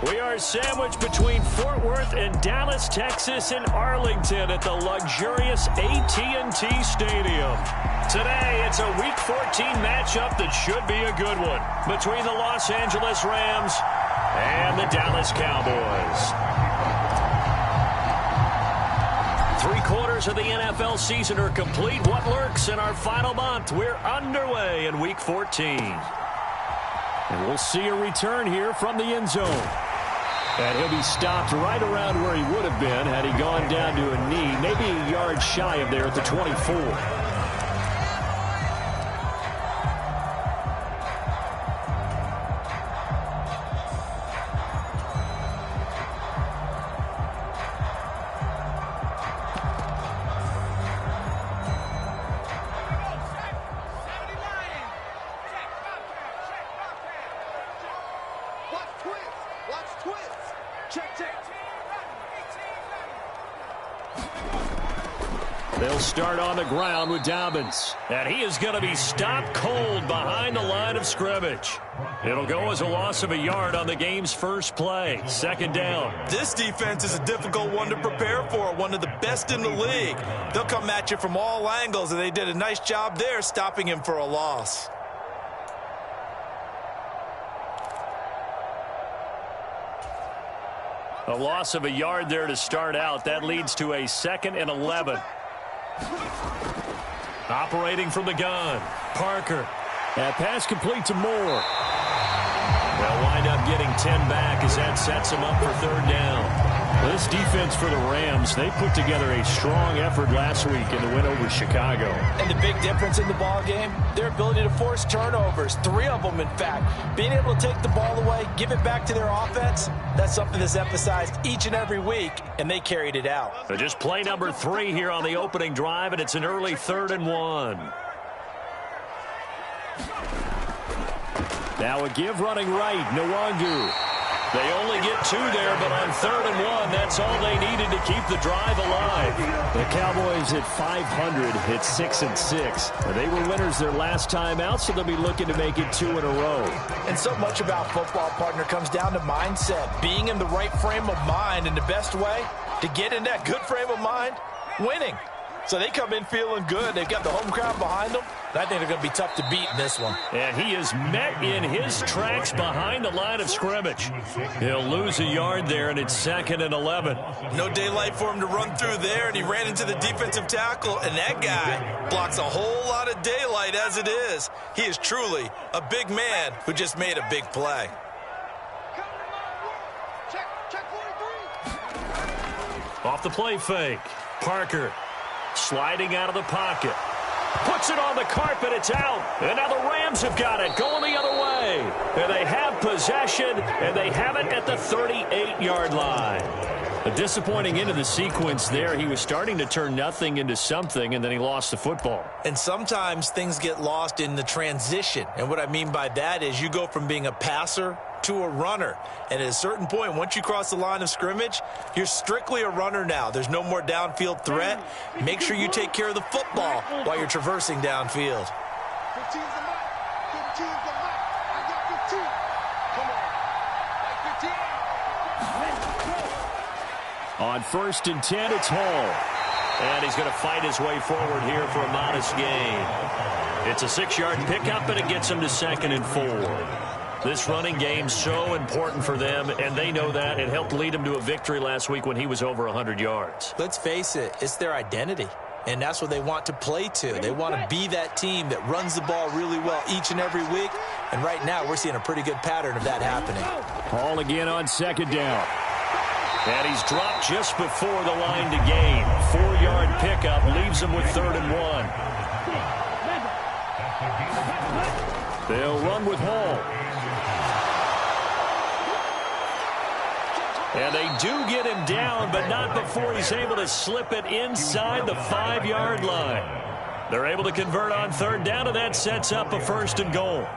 We are sandwiched between Fort Worth and Dallas, Texas, and Arlington at the luxurious AT&T Stadium. Today, it's a Week 14 matchup that should be a good one between the Los Angeles Rams and the Dallas Cowboys. 3/4 of the NFL season are complete. What lurks in our final month? We're underway in Week 14. And we'll see a return here from the end zone. And he'll be stopped right around where he would have been had he gone down to a knee, maybe a yard shy of there at the 24. They'll start on the ground with Dobbins. And he is going to be stopped cold behind the line of scrimmage. It'll go as a loss of a yard on the game's first play. Second down. This defense is a difficult one to prepare for, one of the best in the league. They'll come at you from all angles, and they did a nice job there stopping him for a loss. A loss of a yard there to start out. That leads to a 2nd and 11. Operating from the gun, Parker. That pass complete to Moore. They'll wind up getting 10 back as that sets them up for third down. This defense for the Rams, they put together a strong effort last week in the win over Chicago. And the big difference in the ball game, their ability to force turnovers, 3 of them in fact. Being able to take the ball away, give it back to their offense, that's something that's emphasized each and every week, and they carried it out. So just play number 3 here on the opening drive, and it's an early 3rd and 1. Now a give running right, Nwangu. They only get 2 there, but on 3rd and 1, that's all they needed to keep the drive alive. The Cowboys at 500 hit 6-6. They were winners their last time out, so they'll be looking to make it 2 in a row. And so much about football, partner, comes down to mindset. Being in the right frame of mind, and the best way to get in that good frame of mind, winning. So they come in feeling good. They've got the home crowd behind them. I think they're going to be tough to beat in this one. And he is met in his tracks behind the line of scrimmage. He'll lose a yard there, and it's 2nd and 11. No daylight for him to run through there, and he ran into the defensive tackle, and that guy blocks a whole lot of daylight as it is. He is truly a big man who just made a big play. Off the play fake, Parker sliding out of the pocket. Puts it on the carpet, it's out. And now the Rams have got it, going the other way. And they have possession, and they have it at the 38-yard line. A disappointing end of the sequence there. He was starting to turn nothing into something, and then he lost the football. And sometimes things get lost in the transition. And what I mean by that is you go from being a passer to a runner. And at a certain point, once you cross the line of scrimmage, you're strictly a runner now. There's no more downfield threat. Make sure you take care of the football while you're traversing downfield. 15's the mic. 15's the mic. I got 15. Come on. Like 15. On 1st and 10, it's Hall. And he's going to fight his way forward here for a modest gain. It's a 6-yard pickup, and it gets him to 2nd and 4. This running game's so important for them, and they know that. It helped lead them to a victory last week when he was over 100 yards. Let's face it, it's their identity, and that's what they want to play to. They want to be that team that runs the ball really well each and every week, and right now we're seeing a pretty good pattern of that happening. Hall again on 2nd down. And he's dropped just before the line to gain. 4-yard pickup leaves him with 3rd and 1. They'll run with Hall. And they do get him down, but not before he's able to slip it inside the 5-yard line. They're able to convert on 3rd down, and that sets up a 1st and goal.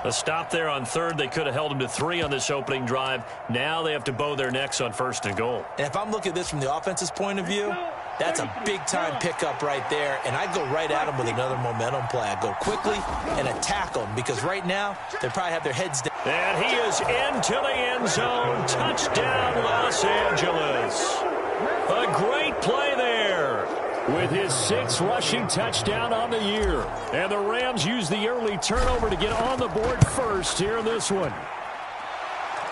A stop there on 3rd. They could have held him to 3 on this opening drive. Now they have to bow their necks on 1st and goal. And if I'm looking at this from the offense's point of view, That's a big-time pickup right there, and I'd go right at them with another momentum play. I'd go quickly and attack them because right now they probably have their heads down. And he is into the end zone. Touchdown, Los Angeles. A great play there with his 6th rushing touchdown on the year. And the Rams use the early turnover to get on the board first here in this one.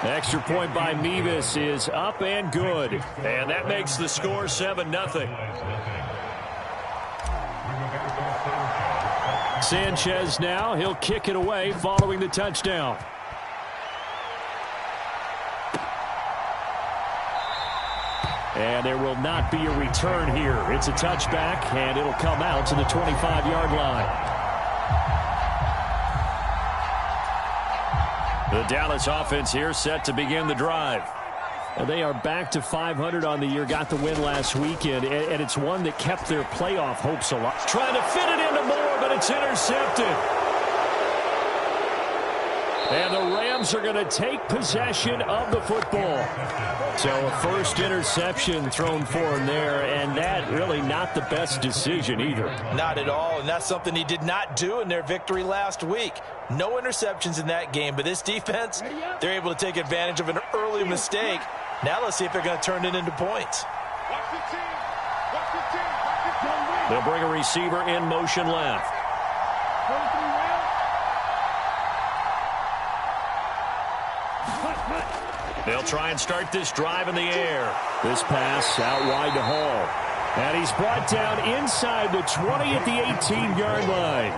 Extra point by Mevis is up and good. And that makes the score 7-0. Sanchez now. He'll kick it away following the touchdown. And there will not be a return here. It's a touchback, and it'll come out to the 25-yard line. The Dallas offense here set to begin the drive. And they are back to 500 on the year, got the win last weekend, and it's one that kept their playoff hopes alive. Trying to fit it into Moore, but it's intercepted. And the Rams are going to take possession of the football. So a first interception thrown for him there, and that really not the best decision either. Not at all, and that's something he did not do in their victory last week. No interceptions in that game, but this defense, they're able to take advantage of an early mistake. Now let's see if they're going to turn it into points. They'll bring a receiver in motion left. They'll try and start this drive in the air. This pass out wide to Hall. And he's brought down inside the 20 at the 18-yard line.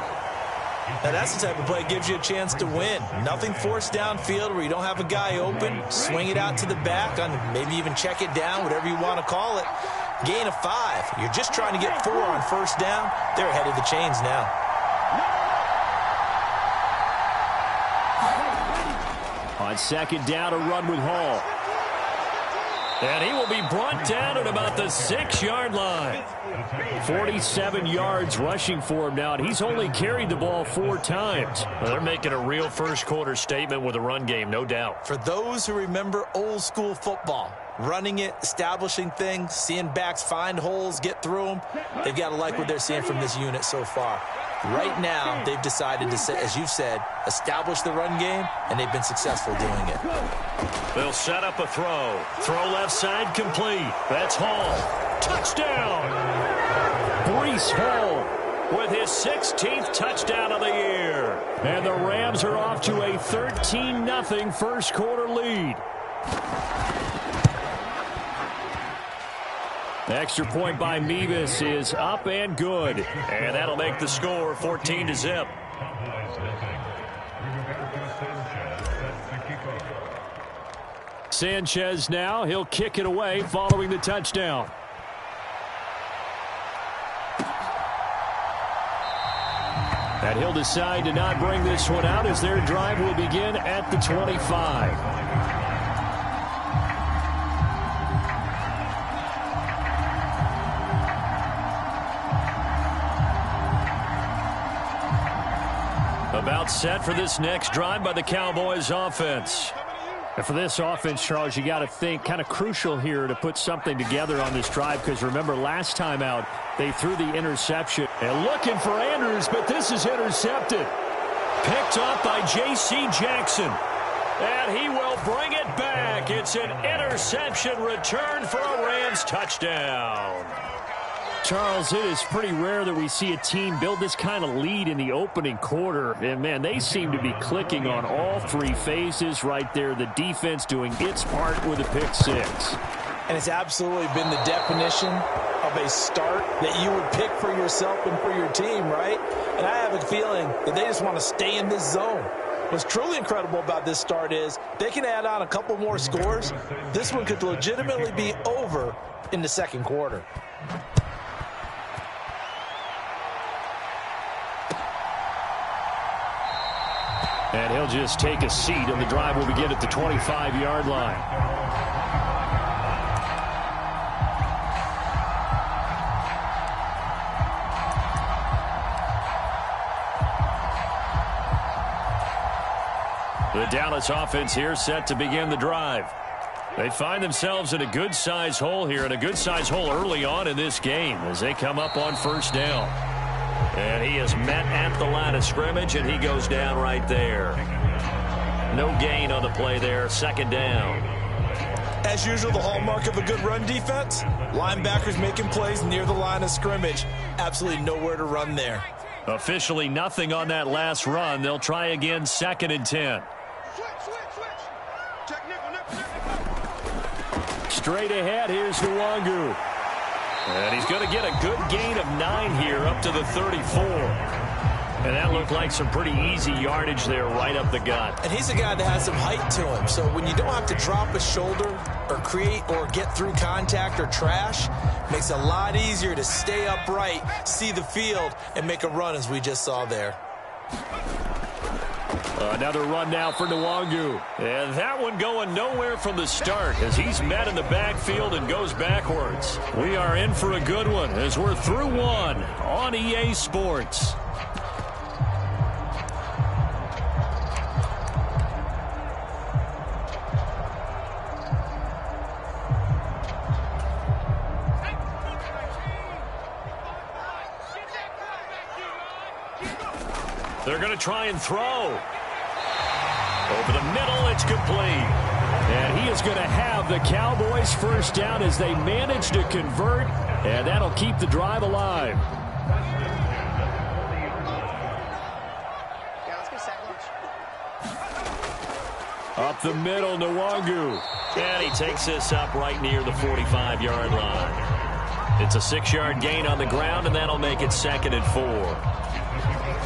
Now that's the type of play that gives you a chance to win. Nothing forced downfield where you don't have a guy open. Swing it out to the back, on maybe even check it down, whatever you want to call it. Gain of 5. You're just trying to get 4 on first down. They're ahead of the chains now. On second down, a run with Hall. And he will be brought down at about the 6-yard line. 47 yards rushing for him now, and he's only carried the ball 4 times. Well, they're making a real first-quarter statement with a run game, no doubt. For those who remember old-school football, running it, establishing things, seeing backs find holes, get through them, they've got to like what they're seeing from this unit so far. Right now, they've decided to, as you've said, establish the run game, and they've been successful doing it. They'll set up a throw. Throw left side complete. That's Hall. Touchdown! Breece Hall with his 16th touchdown of the year. And the Rams are off to a 13-0 first-quarter lead. Extra point by Mevis is up and good. And that'll make the score 14-0. Sanchez now. He'll kick it away following the touchdown. And he'll decide to not bring this one out as their drive will begin at the 25. About set for this next drive by the Cowboys offense. And for this offense, Charles, you got to think kind of crucial here to put something together on this drive, because remember last time out they threw the interception. And looking for Andrews, but this is intercepted. Picked up by J.C. Jackson. And he will bring it back. It's an interception return for a Rams touchdown. Charles, it is pretty rare that we see a team build this kind of lead in the opening quarter. And, man, they seem to be clicking on all 3 phases right there. The defense doing its part with a pick 6. And it's absolutely been the definition of a start that you would pick for yourself and for your team, right? And I have a feeling that they just want to stay in this zone. What's truly incredible about this start is they can add on a couple more scores. This one could legitimately be over in the second quarter. And he'll just take a seat, and the drive will begin at the 25-yard line. The Dallas offense here set to begin the drive. They find themselves in a good-sized hole here, and a good-sized hole early on in this game as they come up on first down. And he is met at the line of scrimmage, and he goes down right there. No gain on the play there, second down. As usual, the hallmark of a good run defense, linebackers making plays near the line of scrimmage. Absolutely nowhere to run there. Officially nothing on that last run. They'll try again, 2nd and 10. Straight ahead, here's Nwangu. And he's going to get a good gain of 9 here up to the 34. And that looked like some pretty easy yardage there right up the gut. And he's a guy that has some height to him. So when you don't have to drop a shoulder or create or get through contact or trash, makes it a lot easier to stay upright, see the field, and make a run as we just saw there. Another run now for Nwangu. And that one going nowhere from the start as he's met in the backfield and goes backwards. We are in for a good one as we're through one on EA Sports. They're going to try and throw. Over the middle, it's complete. And he is going to have the Cowboys first down as they manage to convert, and that'll keep the drive alive. Up the middle, Nwangu. And he takes this up right near the 45-yard line. It's a 6-yard gain on the ground, and that'll make it 2nd and 4.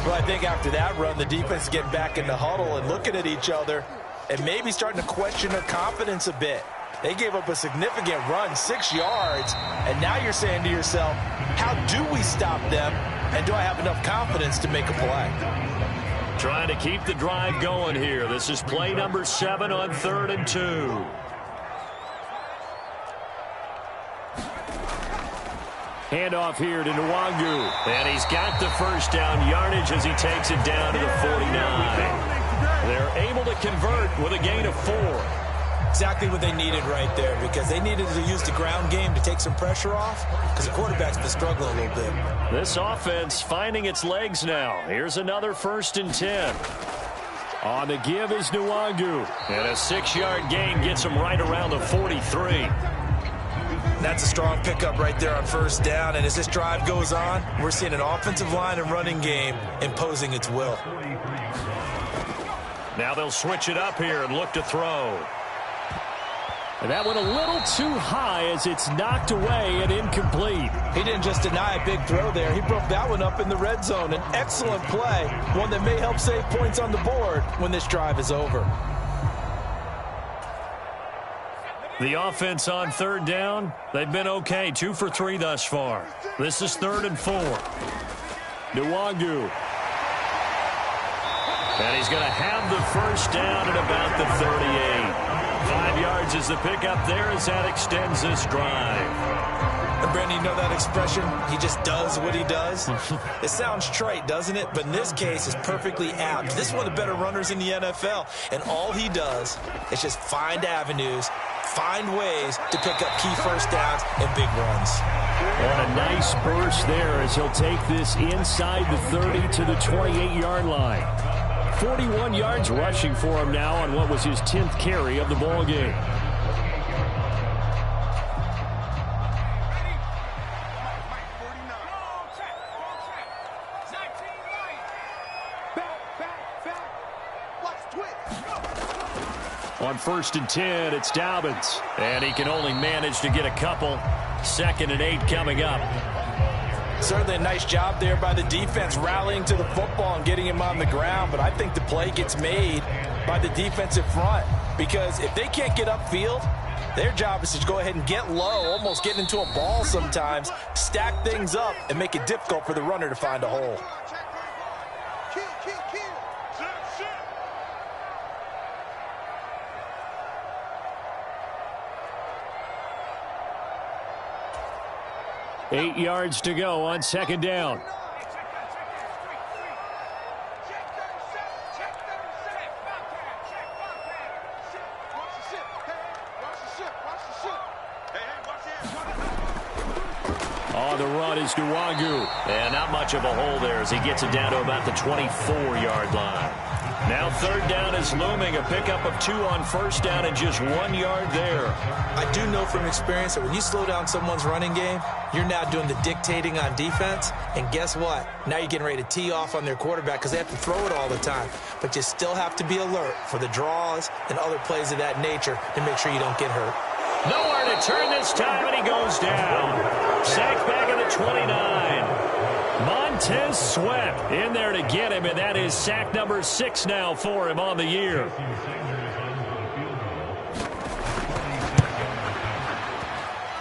Well, I think after that run, the defense is getting back in the huddle and looking at each other and maybe starting to question their confidence a bit. They gave up a significant run, 6 yards, and now you're saying to yourself, how do we stop them, and do I have enough confidence to make a play? Trying to keep the drive going here. This is play number 7 on 3rd and 2. Handoff here to Nwangu. And he's got the first down yardage as he takes it down to the 49. They're able to convert with a gain of 4. Exactly what they needed right there, because they needed to use the ground game to take some pressure off, because the quarterback's been struggling a little bit. This offense finding its legs now. Here's another 1st and 10. On the give is Nwangu. And a 6-yard gain gets him right around the 43. That's a strong pickup right there on first down. And as this drive goes on, we're seeing an offensive line and running game imposing its will. Now they'll switch it up here and look to throw. And that went a little too high as it's knocked away and incomplete. He didn't just deny a big throw there. He broke that one up in the red zone. An excellent play, one that may help save points on the board when this drive is over. The offense on 3rd down, they've been okay. 2 for 3 thus far. This is 3rd and 4. Nwangu. And he's going to have the first down at about the 38. 5 yards is the pickup there as that extends this drive. And Brandon, you know that expression? He just does what he does. It sounds trite, doesn't it? But in this case, it's perfectly apt. This is one of the better runners in the NFL. And all he does is just find avenues, find ways to pick up key first downs and big runs. And a nice burst there as he'll take this inside the 30 to the 28-yard line. 41 yards rushing for him now on what was his 10th carry of the ball game. On 1st and 10, it's Dobbins. And he can only manage to get a couple. 2nd and 8 coming up. Certainly a nice job there by the defense rallying to the football and getting him on the ground. But I think the play gets made by the defensive front. Because if they can't get upfield, their job is to go ahead and get low, almost get into a ball sometimes, stack things up, and make it difficult for the runner to find a hole. 8 yards to go on 2nd down. on the run is Nwagu. And not much of a hole there as he gets it down to about the 24-yard line. Now third down is looming. A pickup of 2 on first down and just 1 yard there. I do know from experience that when you slow down someone's running game, you're now doing the dictating on defense. And guess what? Now you're getting ready to tee off on their quarterback because they have to throw it all the time. But you still have to be alert for the draws and other plays of that nature to make sure you don't get hurt. Nowhere to turn this time, and he goes down. Sacked back at the 29. Montez Sweat in there to get him, and that is sack number 6 now for him on the year.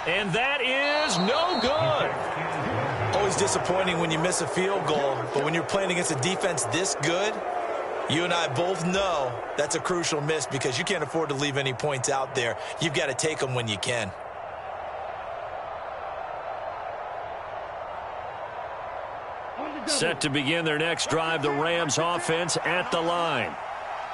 And that is no good. Always disappointing when you miss a field goal, but when you're playing against a defense this good, you and I both know that's a crucial miss because you can't afford to leave any points out there. You've got to take them when you can. Set to begin their next drive, the Rams offense at the line.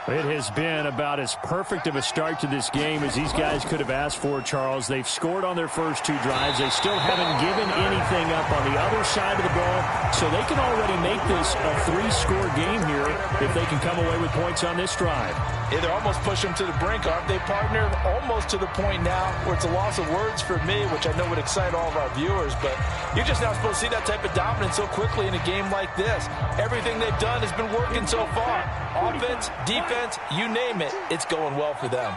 It has been about as perfect of a start to this game as these guys could have asked for, Charles. They've scored on their first 2 drives. They still haven't given anything up on the other side of the ball, so they can already make this a 3-score game here if they can come away with points on this drive. Yeah, they're almost pushing them to the brink, aren't they, partner? Almost to the point now where it's a loss of words for me, which I know would excite all of our viewers, but you're just not supposed to see that type of dominance so quickly in a game like this. Everything they've done has been working so far. Offense, defense, you name it, it's going well for them.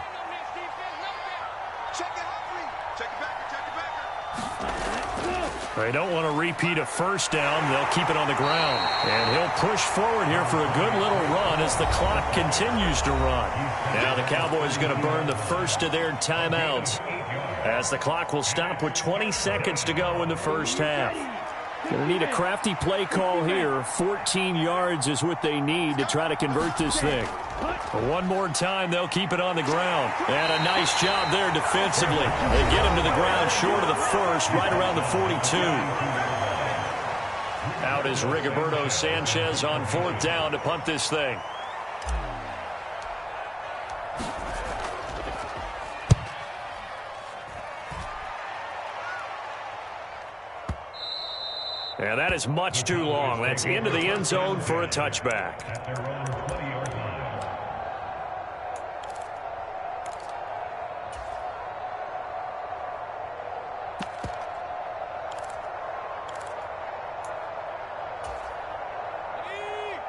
They don't want to repeat a first down. They'll keep it on the ground. And he'll push forward here for a good little run as the clock continues to run. Now the Cowboys are going to burn the first of their timeouts as the clock will stop with 20 seconds to go in the first half. Going to need a crafty play call here. 14 yards is what they need to try to convert this thing. But one more time, they'll keep it on the ground. And a nice job there defensively. They get him to the ground short of the first, right around the 42. Out is Rigoberto Sanchez on 4th down to punt this thing. And that is much too long. That's into the end zone for a touchback.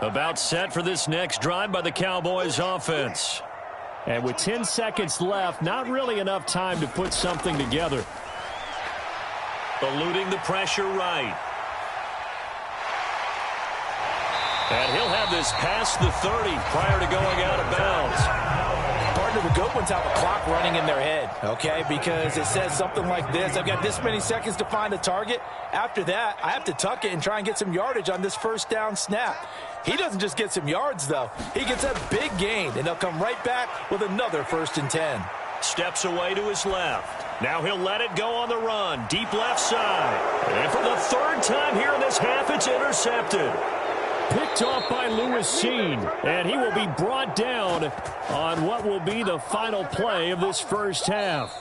About set for this next drive by the Cowboys offense. And with 10 seconds left, not really enough time to put something together. Eluding the pressure right. And he'll have this past the 30 prior to going out of bounds. Partner, the good ones have a clock running in their head, okay? Because it says something like this. I've got this many seconds to find a target. After that, I have to tuck it and try and get some yardage on this first down snap. He doesn't just get some yards, though. He gets a big gain, and they'll come right back with another 1st and 10. Steps away to his left. Now he'll let it go on the run. Deep left side. And for the 3rd time here in this half, it's intercepted. Picked off by Lewis Seen, and he will be brought down on what will be the final play of this first half.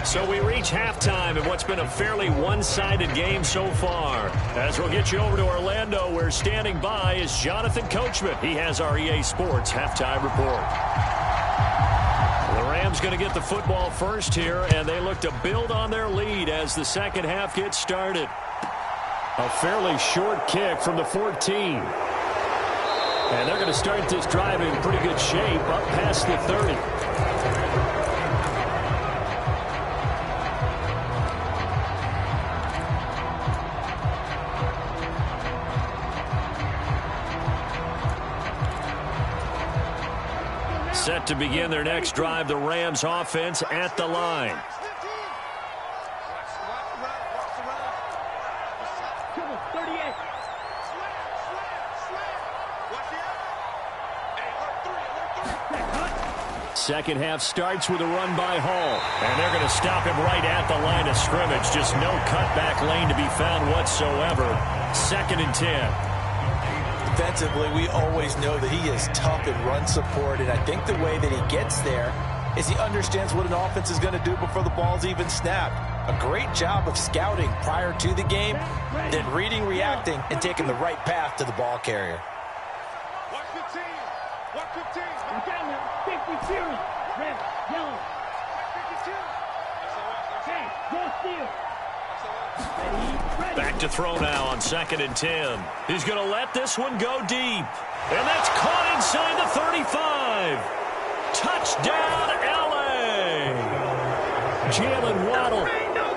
So we reach halftime in what's been a fairly one-sided game so far. As we'll get you over to Orlando, where standing by is Jonathan Coachman. He has our EA Sports halftime report. The Rams going to get the football first here, and they look to build on their lead as the second half gets started. A fairly short kick from the 14. And they're going to start this drive in pretty good shape up past the 30. Set to begin their next drive, the Rams offense at the line. Second half starts with a run by Hall. And they're going to stop him right at the line of scrimmage. Just no cutback lane to be found whatsoever. 2nd and 10. Defensively, we always know that he is tough in run support, and I think the way that he gets there is he understands what an offense is going to do before the ball's even snapped. A great job of scouting prior to the game, then reading, reacting, and taking the right path to the ball carrier. Watch the team. Watch the team. Watch out now. 52. Red, yellow. 52. Hey, go steal. Back to throw now on 2nd and 10. He's going to let this one go deep. And that's caught inside the 35. Touchdown, L.A. Jalen Waddle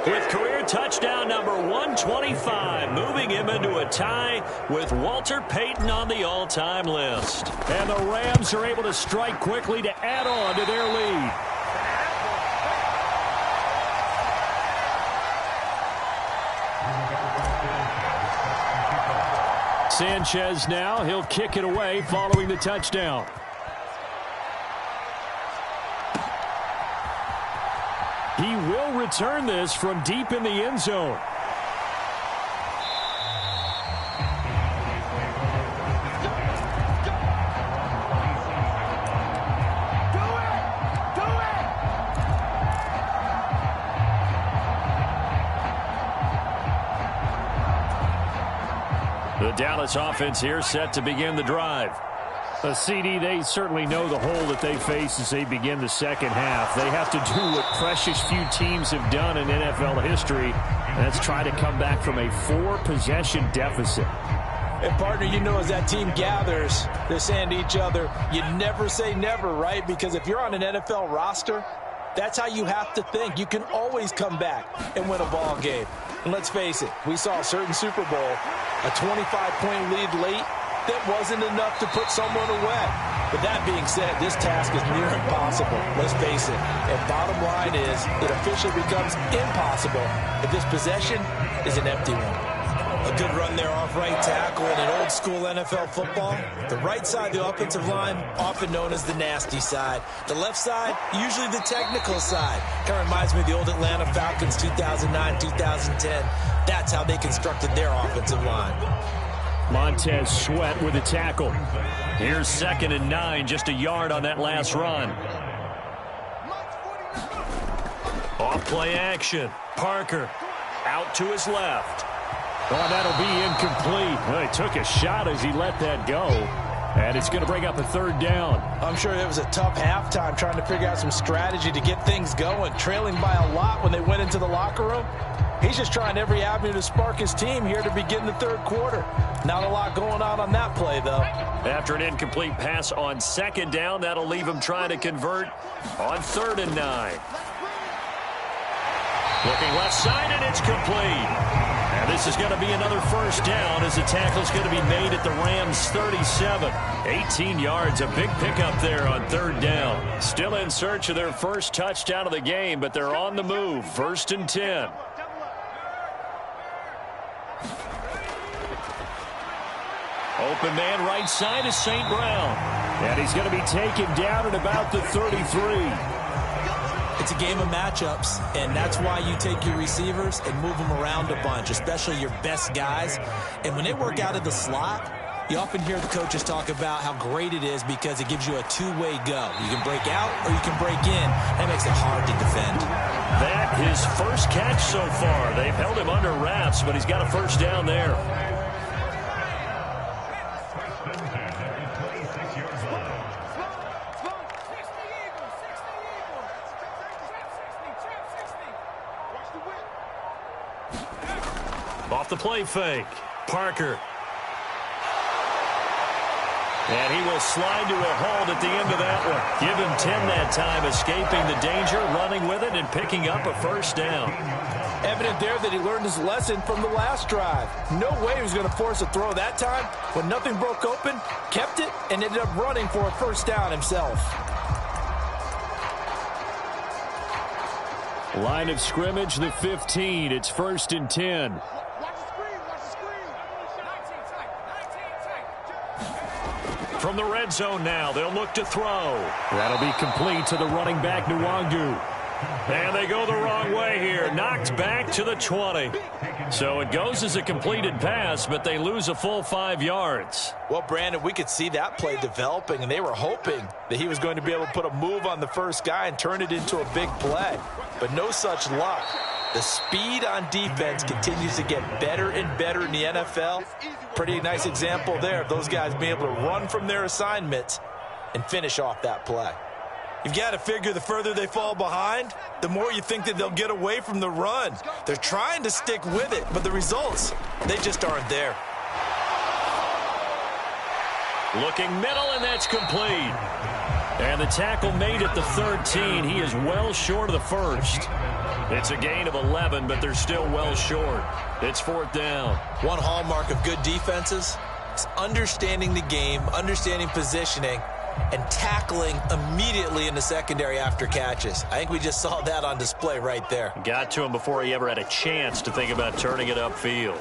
with career touchdown number 125, moving him into a tie with Walter Payton on the all-time list. And the Rams are able to strike quickly to add on to their lead. Sanchez now, he'll kick it away following the touchdown. He will return this from deep in the end zone. The Dallas offense here set to begin the drive. A CD, they certainly know the hole that they face as they begin the second half. They have to do what precious few teams have done in NFL history, and that's try to come back from a 4-possession deficit. And, partner, you know as that team gathers, they're saying to each other, you never say never, right? Because if you're on an NFL roster, that's how you have to think. You can always come back and win a ball game. And let's face it, we saw a certain Super Bowl, a 25-point lead late, that wasn't enough to put someone away. But that being said, this task is near impossible. Let's face it. And bottom line is, it officially becomes impossible if this possession is an empty one. A good run there off right tackle in an old school NFL football. The right side of the offensive line, often known as the nasty side. The left side, usually the technical side. Kind of reminds me of the old Atlanta Falcons 2009-2010. That's how they constructed their offensive line. Montez Sweat with a tackle. Here's 2nd and 9, just a yard on that last run. Off play action. Parker out to his left. Oh, that'll be incomplete. Well, he took a shot as he let that go. And it's going to bring up a 3rd down. I'm sure it was a tough halftime trying to figure out some strategy to get things going. Trailing by a lot when they went into the locker room. He's just trying every avenue to spark his team here to begin the 3rd quarter. Not a lot going on that play, though. After an incomplete pass on 2nd down, that'll leave him trying to convert on 3rd and 9. Looking left side, and it's complete. And this is going to be another 1st down as the tackle's going to be made at the Rams' 37. 18 yards, a big pickup there on 3rd down. Still in search of their first touchdown of the game, but they're on the move. 1st and 10. Open man right side is St. Brown. And he's going to be taken down at about the 33. It's a game of matchups, and that's why you take your receivers and move them around a bunch, especially your best guys. And when they work out of the slot, you often hear the coaches talk about how great it is because it gives you a two-way go. You can break out or you can break in. That makes it hard to defend. That his first catch so far. They've held him under wraps, but he's got a 1st down there. Off the play fake. Parker. And he will slide to a hold at the end of that one. Give him 10 that time, escaping the danger, running with it, and picking up a 1st down. Evident there that he learned his lesson from the last drive. No way he was going to force a throw that time. When nothing broke open, kept it, and ended up running for a 1st down himself. Line of scrimmage, the 15. It's 1st and 10. Watch the screen. Watch the screen. From the red zone now, they'll look to throw. That'll be complete to the running back, Nwangu. And they go the wrong way here. Knocked back to the 20. So it goes as a completed pass, but they lose a full 5 yards. Well, Brandon, we could see that play developing, and they were hoping that he was going to be able to put a move on the first guy and turn it into a big play. But no such luck. The speed on defense continues to get better and better in the NFL. Pretty nice example there of those guys being able to run from their assignments and finish off that play. You've got to figure the further they fall behind, the more you think that they'll get away from the run. They're trying to stick with it, but the results, they just aren't there. Looking middle, and that's complete. And the tackle made at the 13. He is well short of the first. It's a gain of 11, but they're still well short. It's 4th down. One hallmark of good defenses is understanding the game, understanding positioning, and tackling immediately in the secondary after catches. I think we just saw that on display right there. Got to him before he ever had a chance to think about turning it upfield.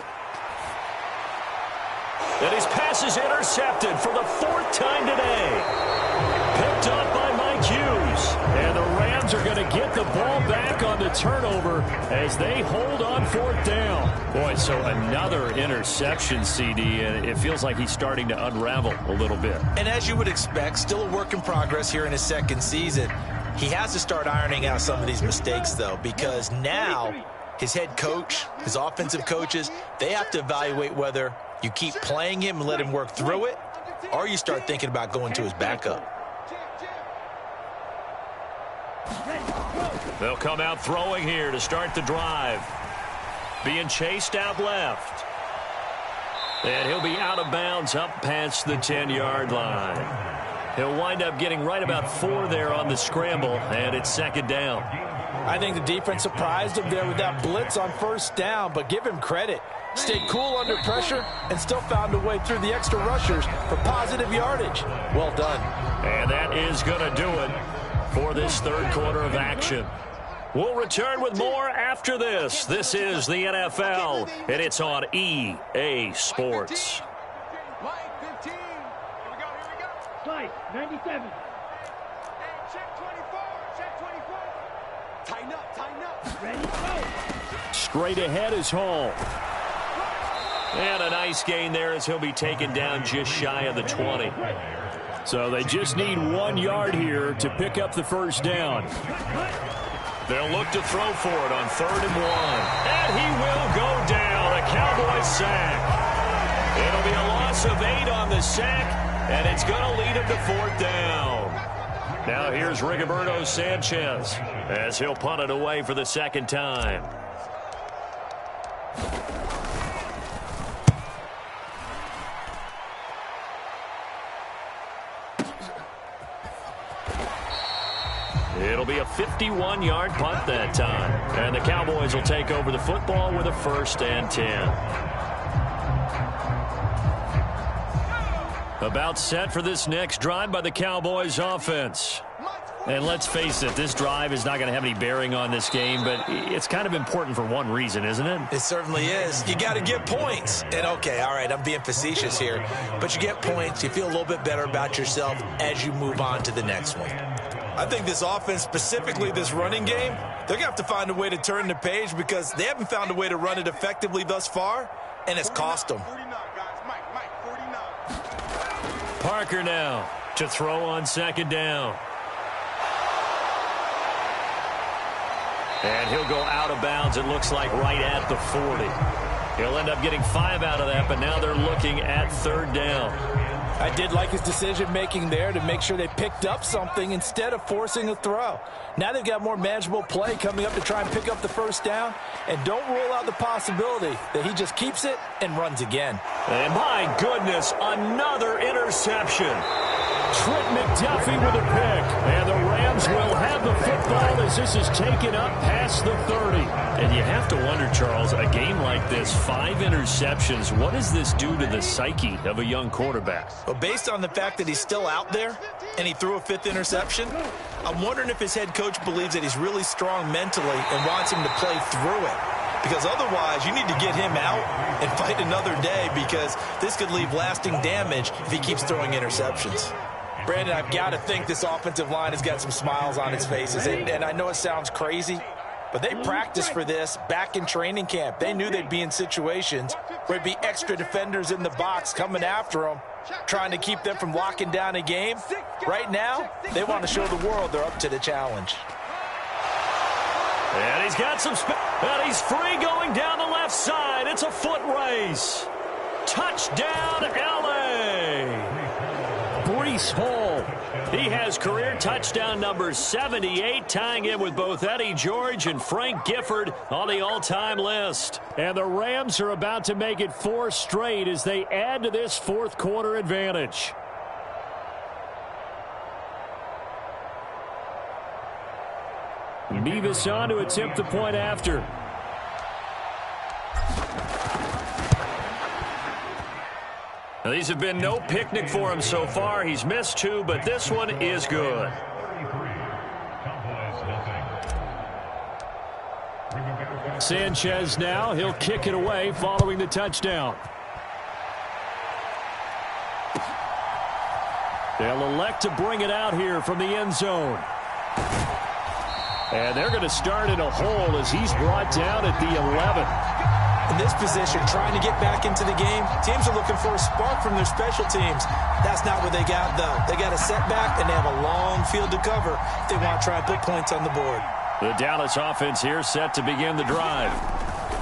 And his pass is intercepted for the 4th time today. Picked up by Mike Hughes. And the Rams are going to get the ball back on the turnover as they hold on 4th down. Boy, so another interception, CD, and it feels like he's starting to unravel a little bit. And as you would expect, still a work in progress here in his 2nd season. He has to start ironing out some of these mistakes, though, because now his head coach, his offensive coaches, they have to evaluate whether you keep playing him and let him work through it, or you start thinking about going to his backup. They'll come out throwing here to start the drive. Being chased out left. And he'll be out of bounds up past the 10-yard line. He'll wind up getting right about 4 there on the scramble, and it's 2nd down. I think the defense surprised him there with that blitz on 1st down, but give him credit. Stayed cool under pressure and still found a way through the extra rushers for positive yardage. Well done. And that is going to do it for this 3rd quarter of action. We'll return with more after this. This is the NFL, and it's on EA Sports. Slide, 97. Check 24, check 24. Tighten up. Ready, go. Straight ahead is Hall. And a nice gain there as he'll be taken down just shy of the 20. So they just need 1 yard here to pick up the 1st down. They'll look to throw for it on 3rd and 1. And he will go down. A Cowboys sack. It'll be a loss of 8 on the sack, and it's going to lead him to 4th down. Now here's Rigoberto Sanchez as he'll punt it away for the 2nd time. It'll be a 51-yard punt that time. And the Cowboys will take over the football with a 1st and 10. About set for this next drive by the Cowboys offense. And let's face it, this drive is not going to have any bearing on this game, but it's kind of important for one reason, isn't it? It certainly is. You got to get points. And, okay, all right, I'm being facetious here. But you get points, you feel a little bit better about yourself as you move on to the next one. I think this offense, specifically this running game, they're going to have to find a way to turn the page because they haven't found a way to run it effectively thus far, and it's cost them. 49, guys. Mike, 49. Parker now to throw on 2nd down. And he'll go out of bounds, it looks like, right at the 40. He'll end up getting 5 out of that, but now they're looking at 3rd down. I did like his decision-making there to make sure they picked up something instead of forcing a throw. Now they've got more manageable play coming up to try and pick up the 1st down, and don't rule out the possibility that he just keeps it and runs again. And my goodness, another interception. Trent McDuffie with a pick. And the Rams will have the football as this is taken up past the 30. And you have to wonder, Charles, a game like this, 5 interceptions, what does this do to the psyche of a young quarterback? Well, based on the fact that he's still out there and he threw a 5th interception, I'm wondering if his head coach believes that he's really strong mentally and wants him to play through it. Because otherwise, you need to get him out and fight another day because this could leave lasting damage if he keeps throwing interceptions. Brandon, I've got to think this offensive line has got some smiles on its faces. And I know it sounds crazy, but they practiced for this back in training camp. They knew they'd be in situations where there'd be extra defenders in the box coming after them, trying to keep them from locking down a game. Right now, they want to show the world they're up to the challenge. And he's got some and he's free going down the left side. It's a foot race. Touchdown, L.A. Breece Hall. He has career touchdown number 78, tying in with both Eddie George and Frank Gifford on the all-time list. And the Rams are about to make it 4 straight as they add to this fourth quarter advantage. Nevis on to attempt the point after. Now, these have been no picnic for him so far. He's missed 2, but this one is good. Sanchez now. He'll kick it away following the touchdown. They'll elect to bring it out here from the end zone. And they're going to start in a hole as he's brought down at the 11. In this position, trying to get back into the game, teams are looking for a spark from their special teams. That's not what they got, though. They got a setback, and they have a long field to cover if they want to try and put points on the board. The Dallas offense here set to begin the drive.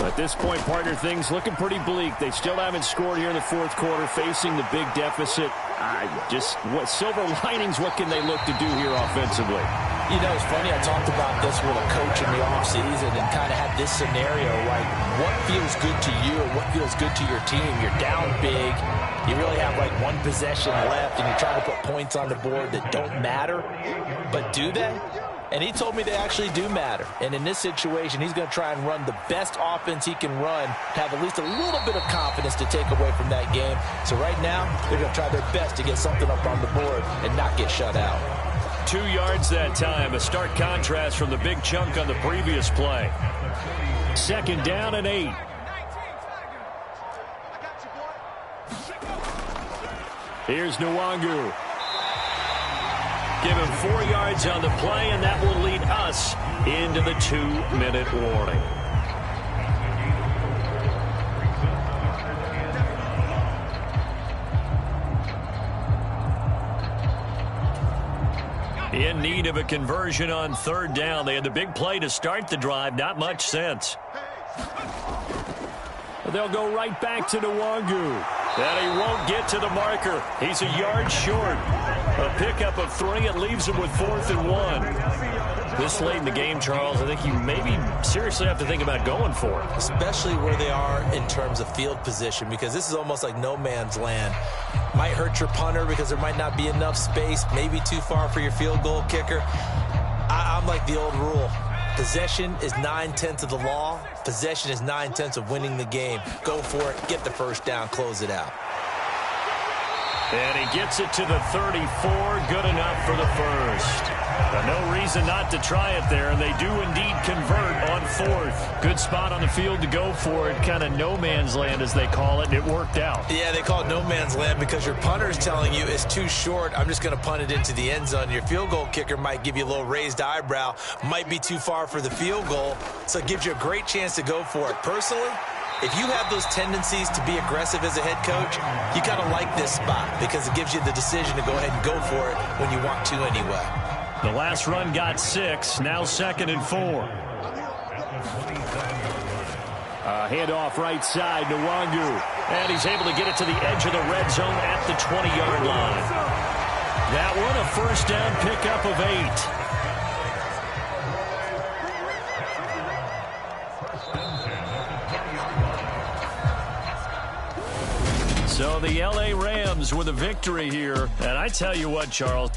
At this point, partner, things looking pretty bleak. They still haven't scored here in the fourth quarter, facing the big deficit. What silver linings, what can they look to do here offensively? You know, it's funny, I talked about this with a coach in the offseason and kind of had this scenario, like what feels good to you or what feels good to your team. You're down big. You really have like one possession left and you're trying to put points on the board that don't matter. But do they? And he told me they actually do matter. And in this situation, he's going to try and run the best offense he can run, have at least a little bit of confidence to take away from that game. So right now, they're going to try their best to get something up on the board and not get shut out. 2 yards that time, a stark contrast from the big chunk on the previous play. 2nd down and 8. Here's Nwangu. Give him 4 yards on the play, and that will lead us into the 2-minute warning. In need of a conversion on 3rd down. They had the big play to start the drive. Not much sense. They'll go right back to Nwangu. And he won't get to the marker. He's a yard short. A pickup of 3. It leaves him with 4th and 1. This late in the game, Charles, I think you maybe seriously have to think about going for it. Especially where they are in terms of field position, because this is almost like no man's land. Might hurt your punter because there might not be enough space, maybe too far for your field goal kicker. I'm like the old rule. Possession is 9/10 of the law. Possession is 9/10 of winning the game. Go for it. Get the first down. Close it out. And he gets it to the 34. Good enough for the first. No reason not to try it there, and they do indeed convert on 4th. Good spot on the field to go for it. Kind of no man's land, as they call it, and it worked out. Yeah, they call it no man's land because your punter is telling you it's too short. I'm just going to punt it into the end zone. Your field goal kicker might give you a little raised eyebrow. Might be too far for the field goal, so it gives you a great chance to go for it. Personally, if you have those tendencies to be aggressive as a head coach, you kind of like this spot because it gives you the decision to go ahead and go for it when you want to anyway. The last run got 6. Now 2nd and 4. Handoff right side, Nwangu. And he's able to get it to the edge of the red zone at the 20-yard line. That one, a first down pickup of 8. So the L.A. Rams with a victory here. And I tell you what, Charles,